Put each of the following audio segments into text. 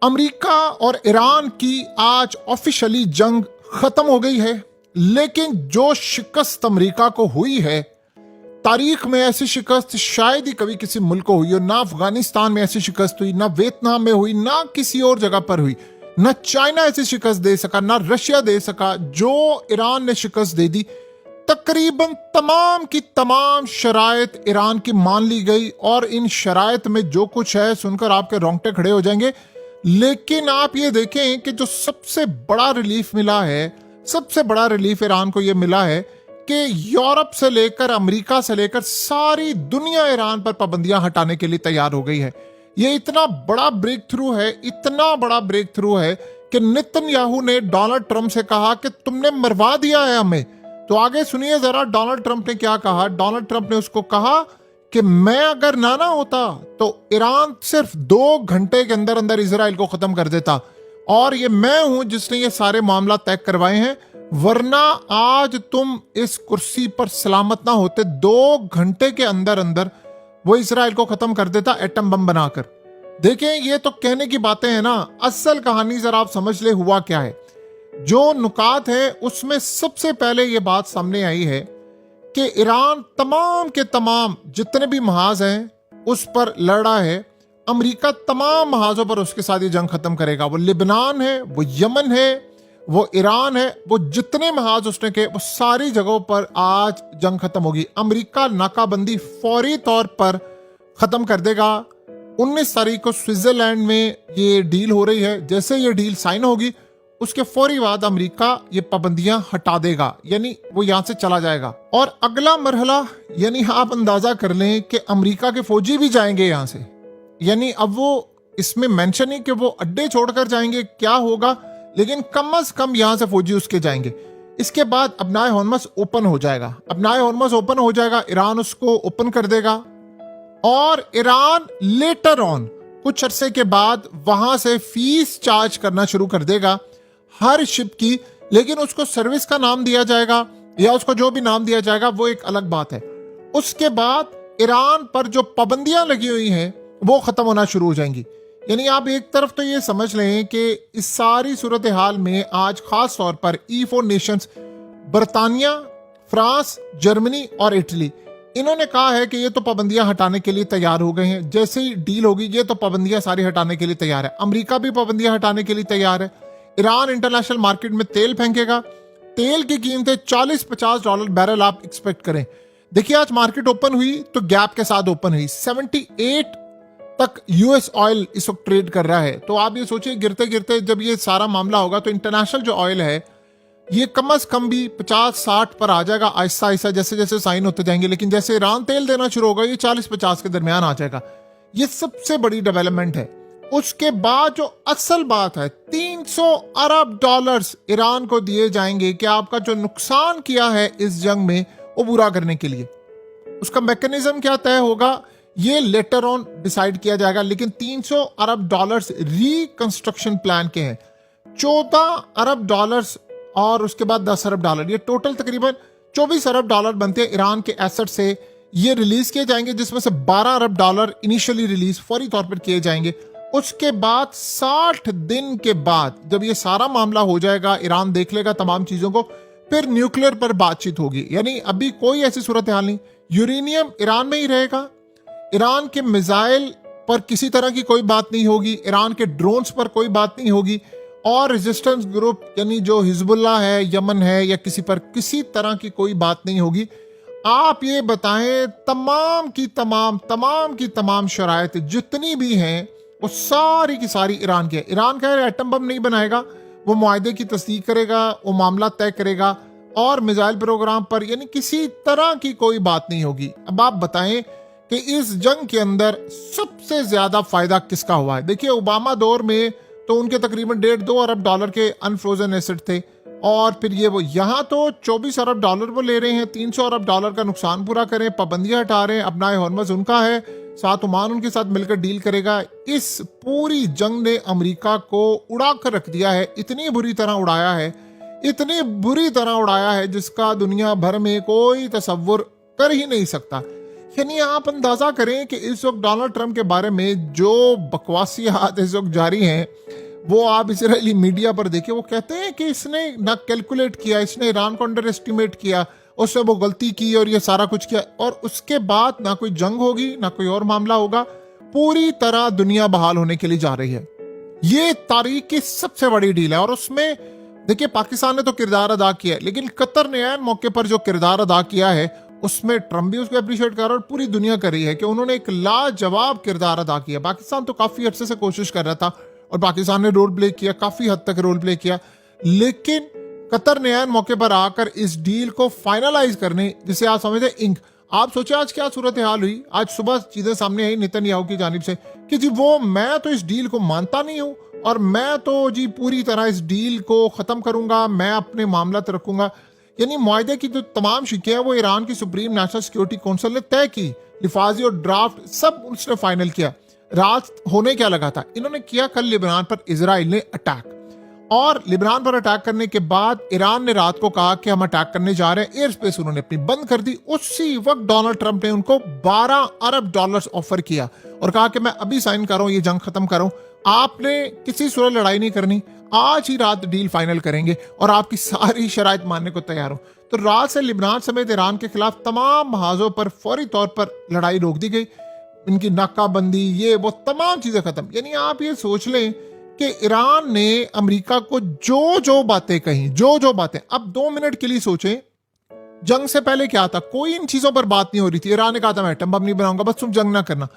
America और Iran की आज ऑफिशियली जंग खत्म हो गई है, लेकिन जो शिकस्त अमेरिका को हुई है, तारीख में ऐसी शिकस्त शायद ही कभी किसी मुल्क को हुई हो। ना अफगानिस्तान में ऐसी शिकस्त हुई, ना वियतनाम में हुई, ना किसी और जगह पर हुई। ना चाइना ऐसी शिकस्त दे सका, ना रशिया दे सका जो ईरान ने शिकस्त दे दी। तकरीबन तमाम की तमाम शराइत ईरान की मान ली गई और इन शराइत में जो कुछ है सुनकर आपके रोंगटे खड़े हो जाएंगे। लेकिन आप ये देखें कि जो सबसे बड़ा रिलीफ मिला है, सबसे बड़ा रिलीफ ईरान को ये मिला है कि यूरोप से लेकर अमेरिका से लेकर सारी दुनिया ईरान पर पाबंदियां हटाने के लिए तैयार हो गई है। ये इतना बड़ा ब्रेक थ्रू है, इतना बड़ा ब्रेक थ्रू है कि नेतन्याहू ने डोनाल्ड ट्रंप से कहा कि तुमने मरवा दिया है हमें। तो आगे सुनिए जरा डोनाल्ड ट्रंप ने क्या कहा। डोनाल्ड ट्रंप ने उसको कहा कि मैं अगर ना होता तो ईरान सिर्फ 2 घंटे के अंदर अंदर इजराइल को खत्म कर देता, और ये मैं हूं जिसने ये सारे मामला तय करवाए हैं, वरना आज तुम इस कुर्सी पर सलामत ना होते। 2 घंटे के अंदर अंदर वो इजराइल को खत्म कर देता एटम बम बनाकर। देखें, ये तो कहने की बातें हैं ना, असल कहानी जरा आप समझ ले हुआ क्या है। जो नुकात है उसमें सबसे पहले ये बात सामने आई है कि ईरान तमाम के तमाम जितने भी महाज हैं उस पर लड़ रहा है। अमेरिका तमाम महाजों पर उसके साथ ये जंग खत्म करेगा। वो लिबनान है, वो यमन है, वो ईरान है, वो जितने महाज उसने के वो सारी जगहों पर आज जंग खत्म होगी। अमेरिका नाकाबंदी फौरी तौर पर खत्म कर देगा। 19 तारीख को स्विट्जरलैंड में ये डील हो रही है। जैसे ये डील साइन होगी उसके फौरी बाद अमेरिका ये पाबंदियां हटा देगा, यानी वो यहां से चला जाएगा। और अगला मरहला, यानी आप अंदाजा कर लें कि अमेरिका के फौजी भी जाएंगे यहां से। यानी अब वो इसमें मेंशन नहीं कि वो अड्डे छोड़कर जाएंगे, क्या होगा, लेकिन कम से कम यहां से फौजी उसके जाएंगे। इसके बाद अपनाए हॉर्मस ओपन हो जाएगा। अपनाए हॉर्मस ओपन हो जाएगा, ईरान उसको ओपन कर देगा और ईरान लेटर ऑन कुछ अरसे के बाद वहां से फीस चार्ज करना शुरू कर देगा हर शिप की। लेकिन उसको सर्विस का नाम दिया जाएगा या उसको जो भी नाम दिया जाएगा वो एक अलग बात है। उसके बाद ईरान पर जो पाबंदियां लगी हुई हैं वो खत्म होना शुरू हो जाएंगी। यानी आप एक तरफ तो ये समझ लें कि इस सारी सूरत हाल में आज खास तौर पर E4 नेशंस बरतानिया, फ्रांस, जर्मनी और इटली, इन्होंने कहा है कि ये तो पाबंदियां हटाने के लिए तैयार हो गए हैं। जैसे ही डील होगी ये तो पाबंदियां सारी हटाने के लिए तैयार है। अमेरिका भी पाबंदियां हटाने के लिए तैयार है। ईरान इंटरनेशनल मार्केट में तेल फेंकेगा। तेल की कीमतें $40-50 बैरल आप एक्सपेक्ट करें। देखिए, आज मार्केट ओपन हुई तो गैप के साथ ओपन हुई। 78 तक यूएस ऑयल इस वक्त ट्रेड कर रहा है। तो आप ये सोचिए, गिरते गिरते जब ये सारा मामला होगा तो इंटरनेशनल जो ऑयल है ये कम से कम भी 50-60 पर आ जाएगा आहिस्ता आहिस्ता, जैसे जैसे साइन होते जाएंगे। लेकिन जैसे ईरान तेल देना शुरू होगा ये 40-50 के दरमियान आ जाएगा। ये सबसे बड़ी डेवलपमेंट है। उसके बाद जो असल बात है, $300 अरब ईरान को दिए जाएंगे कि आपका जो नुकसान किया है इस जंग में वो पूरा करने के लिए। उसका मैकेनिज्म क्या तय होगा ये लेटर ऑन डिसाइड किया जाएगा। लेकिन $300 अरब रिकंस्ट्रक्शन प्लान के हैं, $14 अरब और उसके बाद $10 अरब, ये टोटल तकरीबन $24 अरब बनते हैं ईरान के एसेट से। ये रिलीज किए जाएंगे, जिसमें से $12 अरब इनिशियली रिलीज फौरी तौर पर किए जाएंगे। उसके बाद 60 दिन के बाद जब ये सारा मामला हो जाएगा, ईरान देख लेगा तमाम चीजों को, फिर न्यूक्लियर पर बातचीत होगी। यानी अभी कोई ऐसी सूरत हाल नहीं। यूरेनियम ईरान में ही रहेगा। ईरान के मिसाइल पर किसी तरह की कोई बात नहीं होगी। ईरान के ड्रोन्स पर कोई बात नहीं होगी। और रेजिस्टेंस ग्रुप यानी जो हिजबुल्लाह है, यमन है, या किसी पर किसी तरह की कोई बात नहीं होगी। आप ये बताएं, तमाम की तमाम शराइत जितनी भी हैं वो सारी की सारी ईरान की है। ईरान कह रहे एटम बम नहीं बनाएगा, वो मुआहदे की तस्दीक करेगा, वो मामला तय करेगा, और मिसाइल प्रोग्राम पर यानी किसी तरह की कोई बात नहीं होगी। अब आप बताएं कि इस जंग के अंदर सबसे ज्यादा फायदा किसका हुआ है। देखिए, ओबामा दौर में तो उनके तकरीबन $1.5-2 अरब के अनफ्रोजन एसेट थे, और फिर ये वो यहाँ तो $24 अरब वो ले रहे हैं। $300 अरब का नुकसान पूरा करें, पाबंदियां हटा रहे हैं। अपना हॉर्मस उनका है, साथ ओमान उनके साथ मिलकर डील करेगा। इस पूरी जंग ने अमेरिका को उड़ा कर रख दिया है। इतनी बुरी तरह उड़ाया है जिसका दुनिया भर में कोई तसव्वुर कर ही नहीं सकता। यानी आप अंदाजा करें कि इस वक्त डोनाल्ड ट्रंप के बारे में जो बकवासियात इस वक्त जारी हैं, वो आप इजरायली मीडिया पर देखिए। वो कहते हैं कि इसने ना कैलकुलेट किया, इसने ईरान को अंडर एस्टिमेट किया, उसने वो गलती की और ये सारा कुछ किया, और उसके बाद ना कोई जंग होगी ना कोई और मामला होगा, पूरी तरह दुनिया बहाल होने के लिए जा रही है। ये तारीख की सबसे बड़ी डील है। और उसमें देखिए पाकिस्तान ने तो किरदार अदा किया है, लेकिन कतर ने ऐन मौके पर जो किरदार अदा किया है उसमें ट्रंप भी उसको अप्रिशिएट कर रहा है और पूरी दुनिया कर रही है कि उन्होंने एक लाजवाब किरदार अदा किया। पाकिस्तान तो काफी अरसे से कोशिश कर रहा था और पाकिस्तान ने रोल प्ले किया, काफी हद तक रोल प्ले किया, लेकिन कतर ने ऐन मौके पर आकर इस डील को फाइनलाइज करने, जिसे आप समझते इंक। आप सोचे आज क्या सूरत हाल हुई। आज सुबह चीजें सामने आई नेतन्याहू की जानिब से कि जी वो मैं तो इस डील को मानता नहीं हूं और मैं तो जी पूरी तरह इस डील को खत्म करूंगा, मैं अपने मामला रखूंगा। यानी मुआहदे की जो तमाम शिकें हैं वो ईरान की सुप्रीम नेशनल सिक्योरिटी काउंसिल ने तय की, लिफाजी और ड्राफ्ट सब उसने फाइनल किया। रात होने क्या लगा था, इन्होंने किया कल लिबनान पर इजराइल ने अटैक, और लिबनान पर अटैक करने के बाद ईरान ने रात को कहा कि हम अटैक करने जा रहे हैं, एयर स्पेस उन्होंने अपनी बंद कर दी। उसी वक्त डोनाल्ड ट्रंप ने उनको $12 अरब ऑफर किया और कहा कि मैं अभी साइन कर रहा हूं, ये जंग खत्म कर रहा हूं, आपने किसी सूरत लड़ाई नहीं करनी, आज ही रात डील फाइनल करेंगे और आपकी सारी शराइत मानने को तैयार हूं। तो रात से लिबनान समेत ईरान के खिलाफ तमाम महाजों पर फौरी तौर पर लड़ाई रोक दी गई, इनकी नाकाबंदी, ये वो तमाम चीजें खत्म। यानी आप ये सोच लें कि ईरान ने अमेरिका को जो बातें कही, जो बातें, अब 2 मिनट के लिए सोचें, जंग से पहले क्या था, कोई इन चीजों पर बात नहीं हो रही थी। ईरान ने कहा था मैं एटम बम नहीं बनाऊंगा, बस तुम जंग ना करना।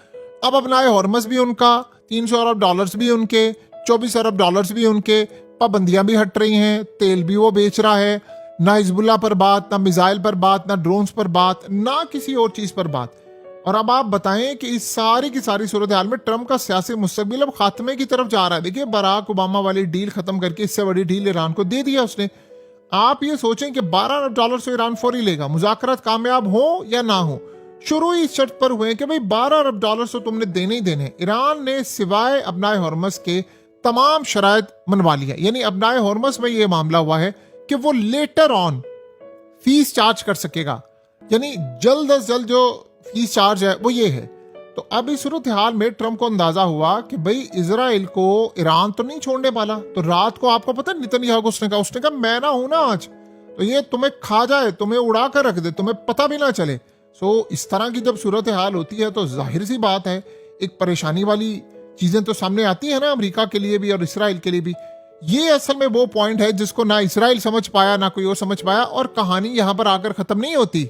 अब अपना हॉर्मस भी उनका, $300 अरब भी उनके, $24 अरब भी उनके, पाबंदियां भी हट रही हैं, तेल भी वो बेच रहा है, ना हिजबुल्लाह पर बात, ना मिसाइल पर बात, ना ड्रोन्स पर बात, ना किसी और चीज पर बात। और अब आप बताएं कि इस सारी की सारी सूरत हाल में ट्रंप का सियासी मुस्तकबिल अब खात्मे की तरफ जा रहा है। देखिए बराक ओबामा वाली डील खत्म करके इससे बड़ी डील ईरान को दे दिया उसने। आप ये सोचें कि $12 अरब से ईरान फौरी लेगा, मुज़ाकरात कामयाब हो या ना हो। शुरू ही इस शर्त पर हुए कि भाई $12 अरब तो तुमने देने ही देने। ईरान ने सिवाय अपनाए हॉर्मस के तमाम शराइत मनवा लिया। यानी अपनाए हॉर्मस में ये मामला हुआ है कि वो लेटर ऑन फीस चार्ज कर सकेगा, यानी जल्द अज जल्द जो फीस चार्ज है वो ये है। तो अब इस सूरत हाल में ट्रंप को अंदाजा हुआ कि भाई इजराइल को ईरान तो नहीं छोड़ने वाला। तो रात को आपको पता है नेतन्याहू को उसने कहा मैं ना हूं ना आज, तो ये तुम्हें खा जाए, तुम्हें उड़ा कर रख दे, तुम्हें पता भी ना चले। सो इस तरह की जब सूरत हाल होती है तो जाहिर सी बात है एक परेशानी वाली चीजें तो सामने आती है ना, अमेरिका के लिए भी और इसराइल के लिए भी। ये असल में वो पॉइंट है जिसको ना इसराइल समझ पाया ना कोई और समझ पाया, और कहानी यहां पर आकर खत्म नहीं होती।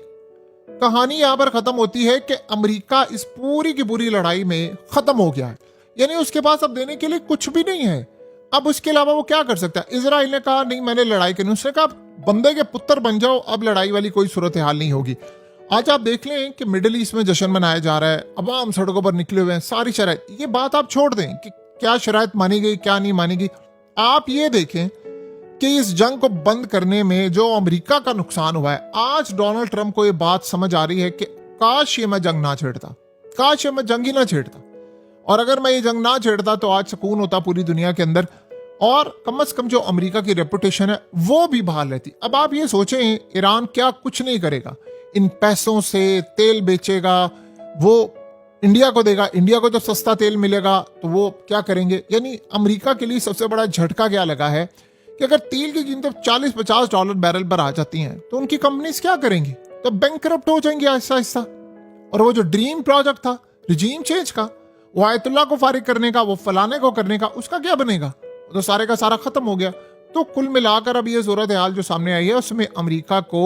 कहानी यहां पर खत्म होती है कि अमेरिका इस पूरी की पूरी लड़ाई में खत्म हो गया है, यानी उसके पास अब देने के लिए कुछ भी नहीं है। अब उसके अलावा वो क्या कर सकता है। इजराइल ने कहा नहीं मैंने लड़ाई करनी, उसने कहा बंदे के पुत्र बन जाओ, अब लड़ाई वाली कोई सूरत हाल नहीं होगी। आज आप देख लें कि मिडिल ईस्ट में जश्न मनाया जा रहा है, अवाम सड़कों पर निकले हुए हैं, सारी शराइत, ये बात आप छोड़ दें कि क्या शराइत मानी गई क्या नहीं मानी गई। आप ये देखें कि इस जंग को बंद करने में जो अमेरिका का नुकसान हुआ है, आज डोनाल्ड ट्रंप को ये बात समझ आ रही है कि काश ये मैं जंग ना छेड़ता, काश ये मैं जंग ही ना छेड़ता, और अगर मैं ये जंग ना छेड़ता तो आज सुकून होता पूरी दुनिया के अंदर, और कम से कम जो अमेरिका की रेपुटेशन है वो भी बहाल रहती। अब आप ये सोचें ईरान क्या कुछ नहीं करेगा, इन पैसों से तेल बेचेगा, वो इंडिया को देगा, इंडिया को जब सस्ता तेल मिलेगा तो वो क्या करेंगे। यानी अमेरिका के लिए सबसे बड़ा झटका क्या लगा है कि अगर तेल की कीमतें $40-50 बैरल पर आ जाती हैं तो उनकी कंपनीज क्या करेंगी, तो बैंकरप्ट हो जाएंगी आहिस्ता आहिस्ता। और वो जो ड्रीम प्रोजेक्ट था रिजीम चेंज का, वो आयतुल्लाह को फारिग करने का, वो फलाने को करने का, उसका क्या बनेगा, तो सारे का सारा खत्म हो गया। तो कुल मिलाकर अब ये सूरत हाल जो सामने आई है उसमें अमेरिका को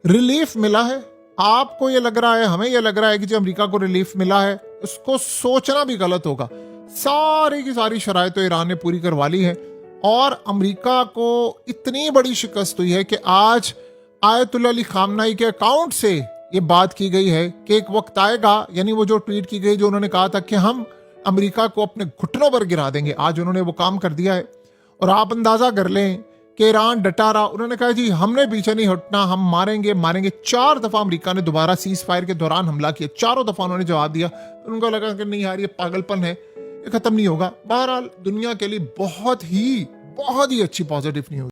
रिलीफ मिला है। आपको ये लग रहा है, हमें ये लग रहा है कि जो अमेरिका को रिलीफ मिला है उसको सोचना भी गलत होगा। सारी की सारी शराइत तो ईरान ने पूरी करवा ली है, और अमेरिका को इतनी बड़ी शिकस्त हुई है कि आज आयतुल्लाह अली खामनाई के अकाउंट से ये बात की गई है कि एक वक्त आएगा, यानी वो जो ट्वीट की गई जो उन्होंने कहा था कि हम अमेरिका को अपने घुटनों पर गिरा देंगे, आज उन्होंने वो काम कर दिया है। और आप अंदाजा कर लें कि ईरान डटा रहा, उन्होंने कहा जी हमने पीछे नहीं हटना, हम मारेंगे मारेंगे। 4 दफा अमेरिका ने दोबारा सीज फायर के दौरान हमला किया, चारों दफा उन्होंने जवाब दिया। तो उनको लगा कि नहीं यार ये पागलपन है, ये खत्म नहीं होगा। बहरहाल दुनिया के लिए बहुत ही अच्छी पॉजिटिव न्यूज।